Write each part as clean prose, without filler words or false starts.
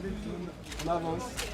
On avance.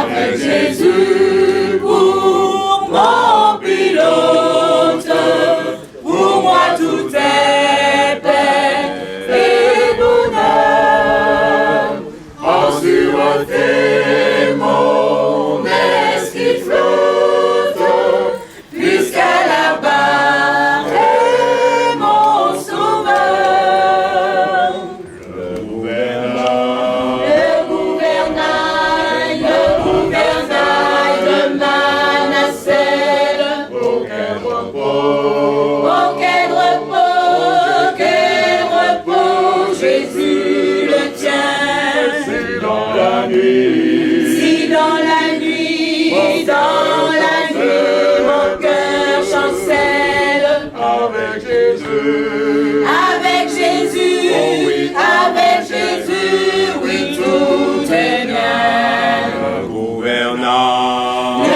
avec Jésus pour mon pilote. Pour moi tout est paix et bonheur. En sûreté mon esprit flotte, puisqu'à la barre est mon sauveur. Le gouvernail de Manasseh, auquel repos, Jésus le tient. Si dans la nuit, mon cœur chancelle. Avec Jésus, oui, tout est bien. Le gouvernail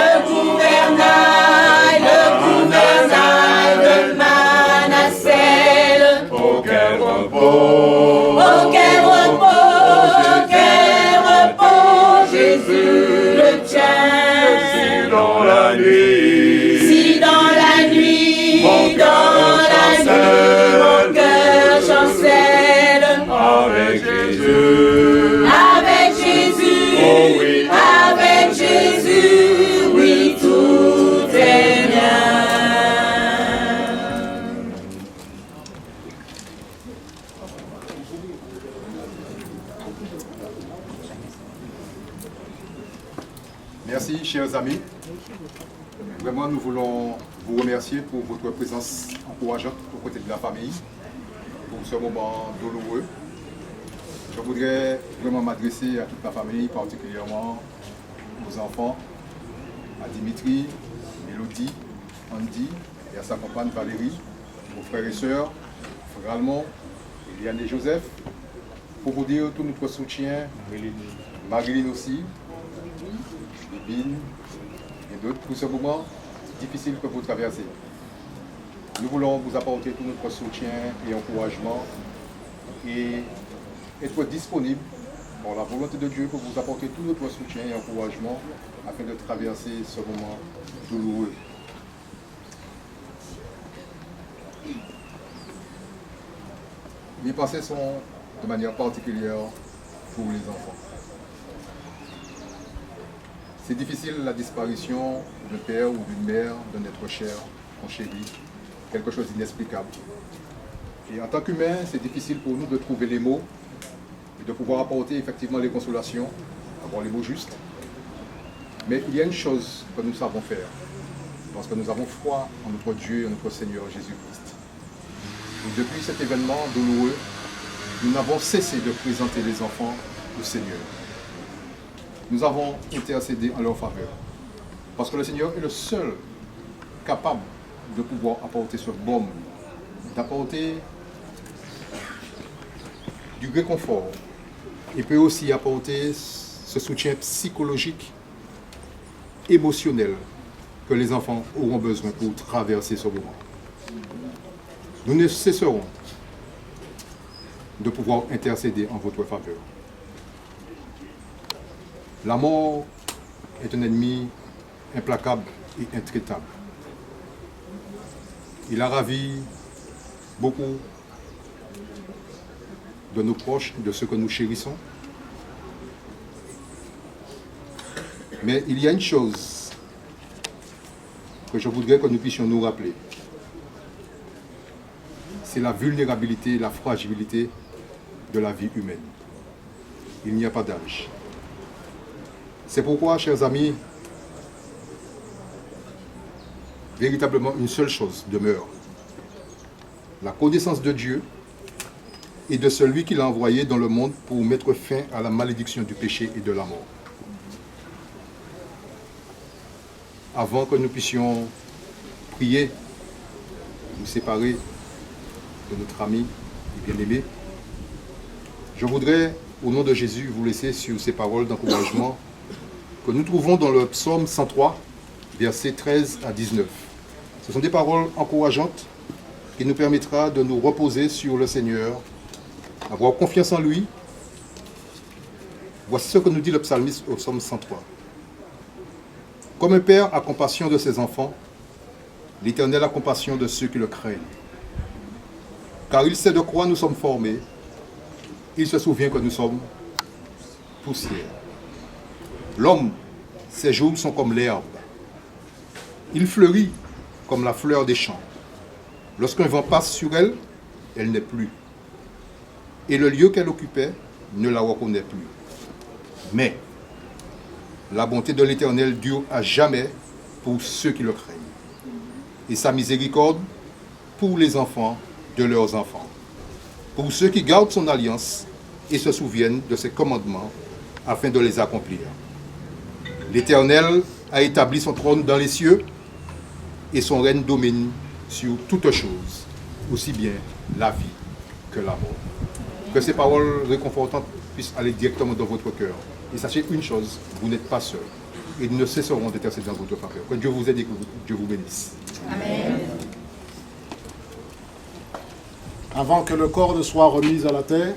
de Manasseh, auquel repos, Jésus le tient. Si dans la nuit, mon cœur chancelle. Avec Jésus, oui, tout est bien. Merci, chers amis. Vraiment, nous voulons vous remercier pour votre présence encourageante aux côtés de la famille, pour ce moment douloureux. Je voudrais vraiment m'adresser à toute la famille, particulièrement aux enfants, à Dimitri, Mélodie, Andy et à sa compagne Valérie, aux frères et sœurs, frère Almond, Eliane et Joseph, pour vous dire tout notre soutien, Marilyn aussi, Bibine et d'autres, pour ce moment difficile que vous traversez. Nous voulons vous apporter tout notre soutien et encouragement et être disponible pour la volonté de Dieu pour vous apporter tout notre soutien et encouragement afin de traverser ce moment douloureux. Mes pensées sont de manière particulière pour les enfants. C'est difficile la disparition d'un père ou d'une mère, d'un être cher, en chéri, quelque chose d'inexplicable. Et en tant qu'humain, c'est difficile pour nous de trouver les mots et de pouvoir apporter effectivement les consolations, avoir les mots justes. Mais il y a une chose que nous savons faire, parce que nous avons foi en notre Dieu et en notre Seigneur Jésus-Christ. Et depuis cet événement douloureux, nous n'avons cessé de présenter les enfants au Seigneur. Nous avons intercédé en leur faveur, parce que le Seigneur est le seul capable de pouvoir apporter ce baume, d'apporter du réconfort. Il peut aussi apporter ce soutien psychologique, émotionnel que les enfants auront besoin pour traverser ce moment. Nous ne cesserons de pouvoir intercéder en votre faveur. La mort est un ennemi implacable et intraitable. Il a ravi beaucoup de nos proches, de ceux que nous chérissons. Mais il y a une chose que je voudrais que nous puissions nous rappeler. C'est la vulnérabilité, la fragilité de la vie humaine. Il n'y a pas d'âge. C'est pourquoi, chers amis, véritablement une seule chose demeure. La connaissance de Dieu et de celui qu'il a envoyé dans le monde pour mettre fin à la malédiction du péché et de la mort. Avant que nous puissions prier, nous séparer de notre ami et bien-aimé, je voudrais, au nom de Jésus, vous laisser sur ces paroles d'encouragement que nous trouvons dans le psaume 103, versets 13 à 19. Ce sont des paroles encourageantes qui nous permettra de nous reposer sur le Seigneur, avoir confiance en lui. Voici ce que nous dit le psalmiste au psaume 103. Comme un père a compassion de ses enfants, l'Éternel a compassion de ceux qui le craignent. Car il sait de quoi nous sommes formés. Il se souvient que nous sommes poussière. L'homme, ses jours sont comme l'herbe. Il fleurit comme la fleur des champs. Lorsqu'un vent passe sur elle, elle n'est plus. Et le lieu qu'elle occupait ne la reconnaît plus. Mais la bonté de l'Éternel dure à jamais pour ceux qui le craignent. Et sa miséricorde pour les enfants de leurs enfants. Pour ceux qui gardent son alliance et se souviennent de ses commandements afin de les accomplir. L'Éternel a établi son trône dans les cieux et son règne domine sur toutes choses, aussi bien la vie que la mort. Que ces paroles réconfortantes puissent aller directement dans votre cœur. Et sachez une chose, vous n'êtes pas seul. Et nous ne cesserons d'intercéder dans votre faveur. Que Dieu vous aide et que Dieu vous bénisse. Amen. Avant que le corps ne soit remis à la terre,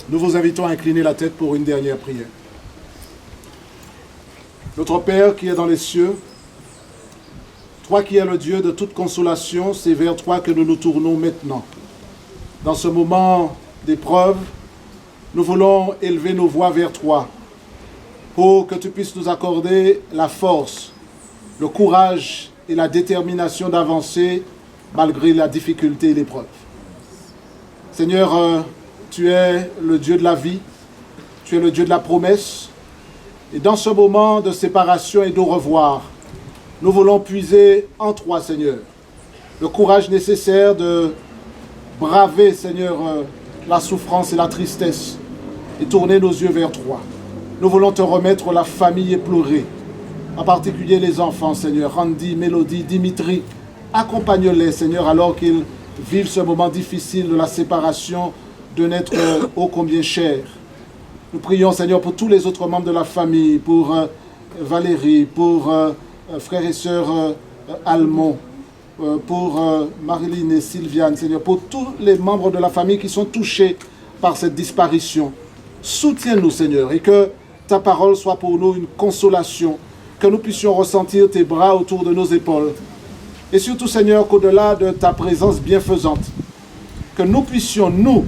nous vous invitons à incliner la tête pour une dernière prière. Notre Père qui est dans les cieux, toi qui es le Dieu de toute consolation, c'est vers toi que nous nous tournons maintenant. Dans ce moment d'épreuve, nous voulons élever nos voix vers toi pour que tu puisses nous accorder la force, le courage et la détermination d'avancer malgré la difficulté et l'épreuve. Seigneur, tu es le Dieu de la vie, tu es le Dieu de la promesse. Et dans ce moment de séparation et d'au revoir, nous voulons puiser en toi, Seigneur, le courage nécessaire de braver, Seigneur, la souffrance et la tristesse et tourner nos yeux vers toi. Nous voulons te remettre la famille éplorée, en particulier les enfants, Seigneur, Randy, Mélodie, Dimitri. Accompagne-les, Seigneur, alors qu'ils vivent ce moment difficile de la séparation d'un être ô combien cher. Nous prions, Seigneur, pour tous les autres membres de la famille, pour Valérie, pour frères et sœurs Almond, pour Marilyn et Sylviane, Seigneur, pour tous les membres de la famille qui sont touchés par cette disparition. Soutiens-nous, Seigneur, et que ta parole soit pour nous une consolation, que nous puissions ressentir tes bras autour de nos épaules. Et surtout, Seigneur, qu'au-delà de ta présence bienfaisante, que nous puissions, nous,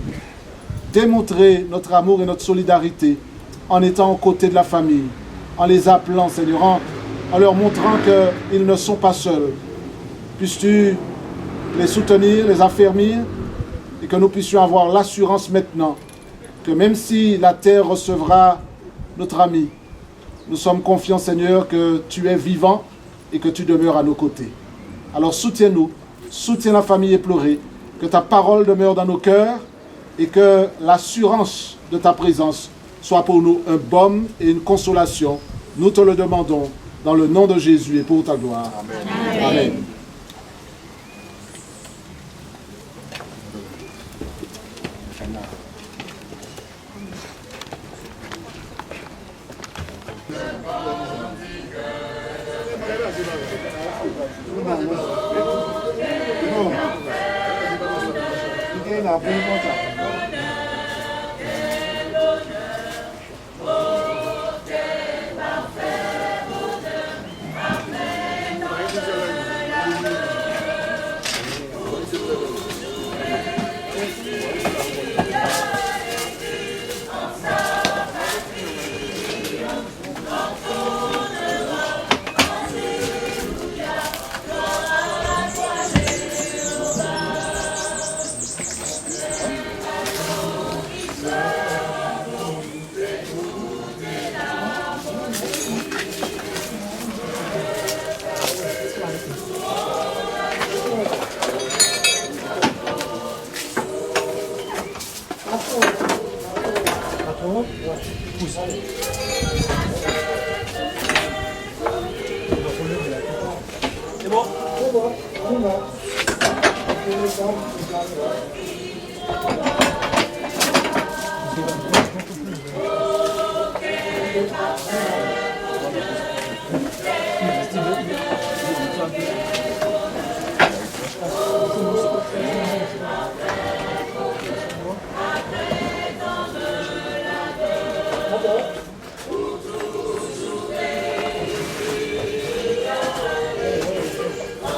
démontrer notre amour et notre solidarité en étant aux côtés de la famille, en les appelant, Seigneur, en leur montrant qu'ils ne sont pas seuls. Puisses-tu les soutenir, les affermir, et que nous puissions avoir l'assurance maintenant que même si la terre recevra notre ami, nous sommes confiants, Seigneur, que tu es vivant et que tu demeures à nos côtés. Alors soutiens-nous, soutiens la famille éplorée, que ta parole demeure dans nos cœurs et que l'assurance de ta présence soit pour nous un baume et une consolation. Nous te le demandons dans le nom de Jésus et pour ta gloire. Amen. Amen.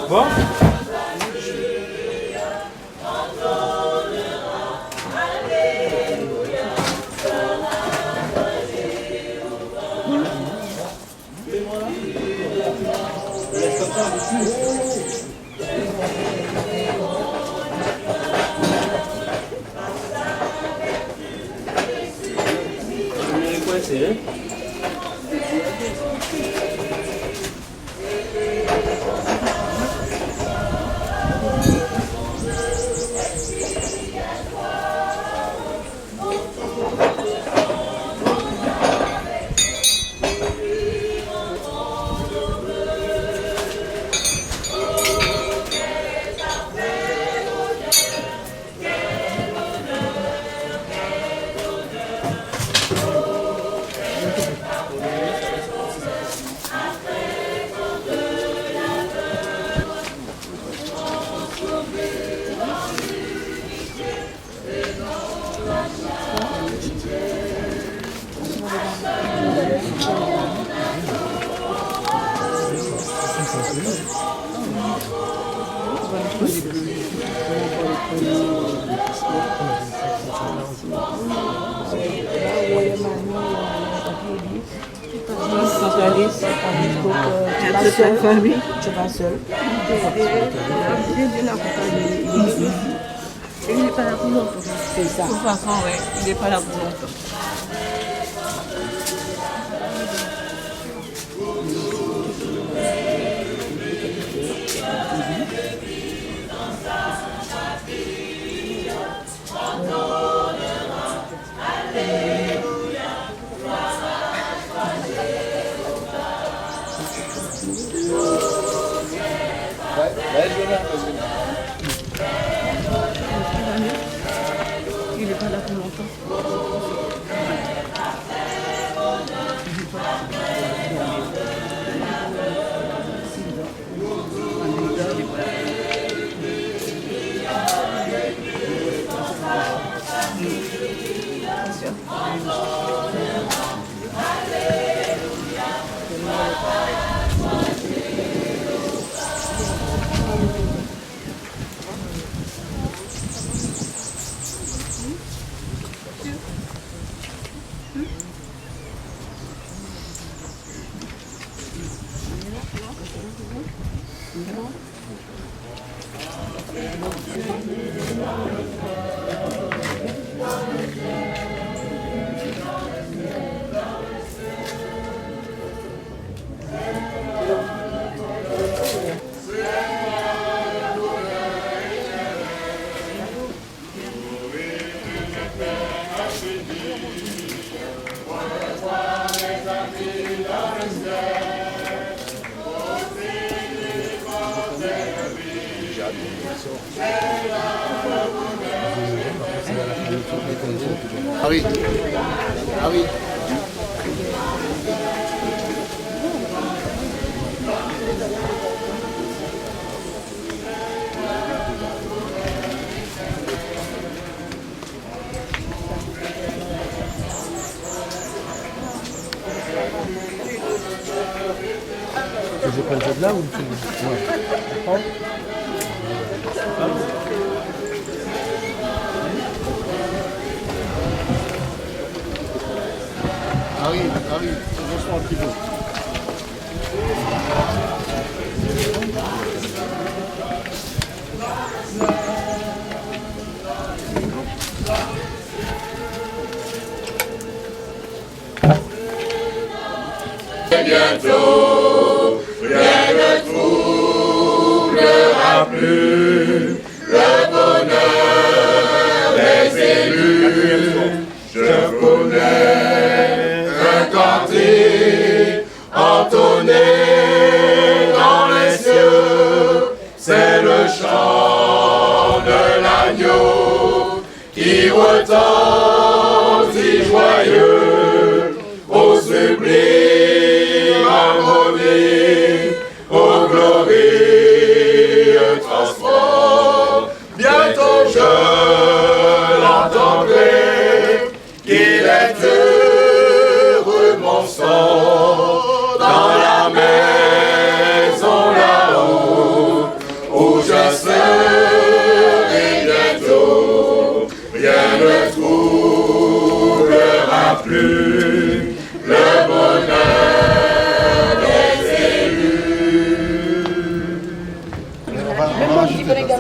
Bon. Tu vas seul. Il n'est pas là pour longtemps. C'est ça. De toute façon, ouais, il n'est pas là pour longtemps. Il n'est pas là pour longtemps. Ah oui. Ah oui. Je prends le jeu de là ou tu... Ouais. Arrive, doucement un petit peu. Bientôt, rien ne troublera plus le bonheur des élus. Je connais un cantique entonné dans les cieux, c'est le chant de l'agneau qui retentit joyeux au sublime harmonie, au glorieux transfort.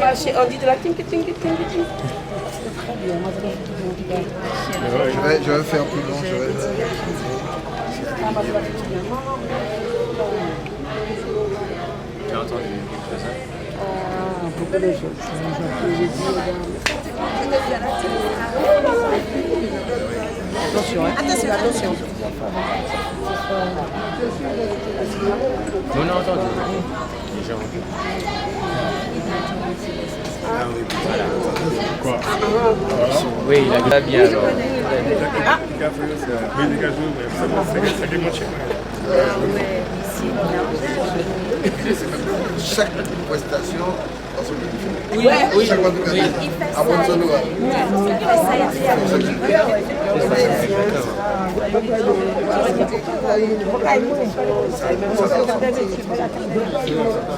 lâcher Andy de la ting. Je vais faire plus long. J'ai entendu quelque chose. Beaucoup de choses. Attention, hein. Attention. On a entendu. J'ai entendu. Quoi? Oui, il a bien alors. Chaque prestation dans son pays. Oui, Chaque fois que à mon solo.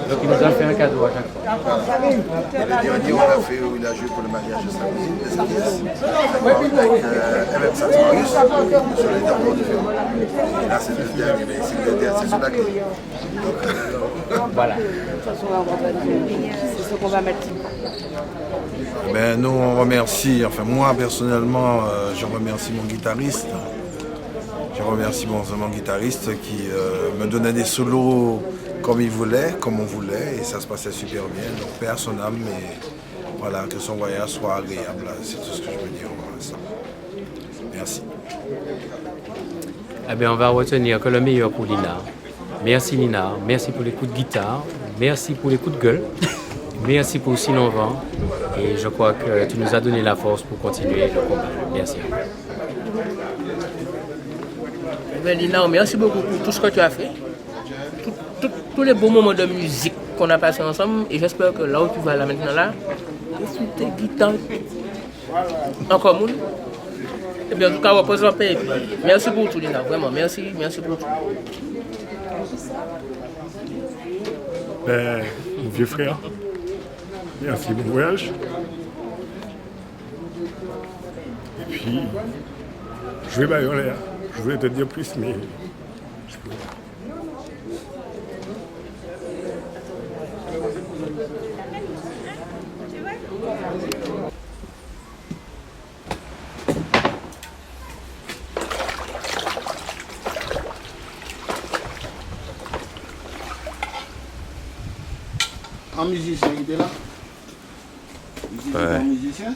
Donc il nous a fait un cadeau à chaque fois. Le dernier, on a fait où il a joué pour le mariage de sa cousine, de sa nièce, avec MM Saturus, sur les derniers différents. Et là, c'est le dernier, mais c'est le dernier, c'est celui-là qui. Voilà. C'est ce qu'on va mettre. Ben, nous, on remercie, enfin moi personnellement, je remercie mon guitariste. Je remercie mon guitariste qui me donnait des solos comme il voulait, comme on voulait, et ça se passait super bien. Donc, paix à son âme, et voilà, que son voyage soit agréable. C'est tout ce que je peux dire pour l'instant. Merci. Eh bien, on va retenir que le meilleur pour Lina. Merci Lina, merci pour les coups de guitare, merci pour les coups de gueule, merci pour si longtemps, et je crois que tu nous as donné la force pour continuer le combat. Merci. Ben, Lina, merci beaucoup pour tout ce que tu as fait. Tous les beaux moments de musique qu'on a passés ensemble. Et j'espère que là où tu vas là maintenant, là, sur tes guitares en commun. Et bien, en tout cas, repose en paix. Merci pour tout, Lina. Vraiment, merci pour tout. Ben, mon vieux frère, merci bon voyage. Et puis, je vais bailler. Je voulais te dire plus, mais je peux. Un musicien, il est là? Ouais. Un musicien?